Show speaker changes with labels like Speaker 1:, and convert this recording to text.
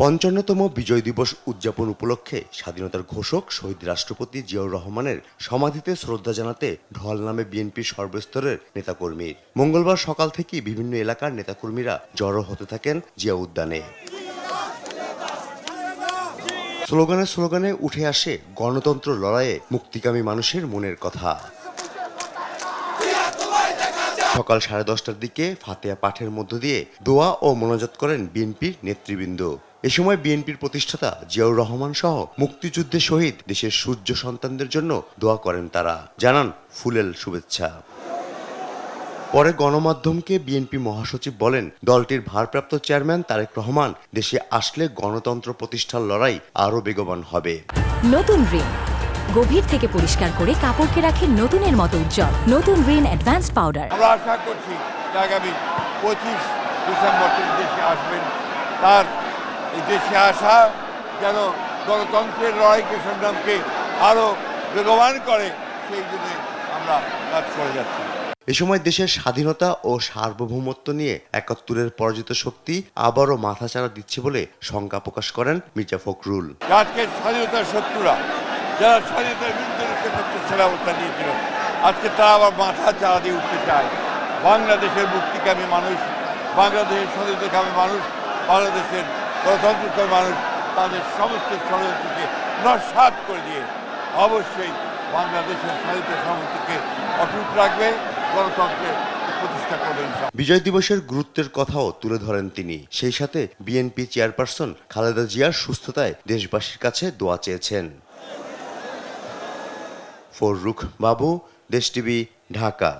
Speaker 1: ৫৫তম বিজয় দিবস উদযাপন উপলক্ষে স্বাধীনতার ঘোষক শহীদ রাষ্ট্রপতি জিয়াউর রহমানের সমাধিতে শ্রদ্ধা জানাতে ঢল নামে বিএনপির সর্বস্তরের নেতাকর্মীর। মঙ্গলবার সকাল থেকে বিভিন্ন এলাকার নেতাকর্মীরা জড়ো হতে থাকেন জিয়া উদ্যানে। স্লোগানে স্লোগানে উঠে আসে গণতন্ত্র লড়াইয়ে মুক্তিকামী মানুষের মনের কথা। সকাল 10:30টার দিকে ফাতিহা পাঠের মধ্য দিয়ে দোয়া ও মোনাজাত করেন বিএনপির নেতৃবৃন্দ। এ সময় বিএনপির প্রতিষ্ঠাতা জিয়াউর রহমান সহ মুক্তিযুদ্ধে শহীদ দেশের সূর্য সন্তানদের জন্য দোয়া করেন তারা, জানান ফুলেল শুভেচ্ছা। পরে গণমাধ্যমকে বিএনপি মহাসচিব বলেন, দলটির ভারপ্রাপ্ত চেয়ারম্যান তারেক রহমান দেশে আসলে গণতন্ত্র প্রতিষ্ঠার লড়াই আরও বেগবান হবে।
Speaker 2: নতুন রিন গভীর থেকে পরিষ্কার করে কাপড়কে রাখে নতুনের মতো উজ্জ্বল। নতুন রিন অ্যাডভান্সড পাউডার।
Speaker 3: আমরা আশা করছি আগামী 25 ডিসেম্বর তিনি দেশে আসবেন। তার এই দেশে আসা যেন গণতন্ত্রের লড়াইকে সংগ্রামকে আরও বেগবান করে, সেই জন্য আমরা কাজ করে যাচ্ছি।
Speaker 1: এ সময় দেশের স্বাধীনতা ও সার্বভৌমত্ব নিয়ে ৭১-এর পরাজিত শক্তি আবারও মাথাচাড়া দিচ্ছে বলে শঙ্কা প্রকাশ করেন মির্জা ফখরুল।
Speaker 3: আজকের স্বাধীনতার শত্রুরা যারা স্বাধীনতার বিরুদ্ধে সেরা অবস্থা নিয়েছিল, আজকে তারা আবার মাথা চাড়া দিয়ে উঠতে চায়। বাংলাদেশের মুক্তিকামী মানুষ, বাংলাদেশের স্বাধীনতাকামী মানুষ, বাংলাদেশের গণতন্ত্রকামী মানুষ তাদের সমস্ত ষড়যন্ত্রকে নস্যাৎ করে দিয়ে অবশ্যই বাংলাদেশের স্বাধীনতা সামর্থ্যকে অটুট রাখবে, গণতন্ত্রের প্রতিষ্ঠা করবে।
Speaker 1: বিজয় দিবসের গুরুত্বের কথাও তুলে ধরেন তিনি। সেই সাথে বিএনপি চেয়ারপারসন খালেদা জিয়ার সুস্থতায় দেশবাসীর কাছে দোয়া চেয়েছেন। ফররুখ বাবু, দেশ টিভি, ঢাকা।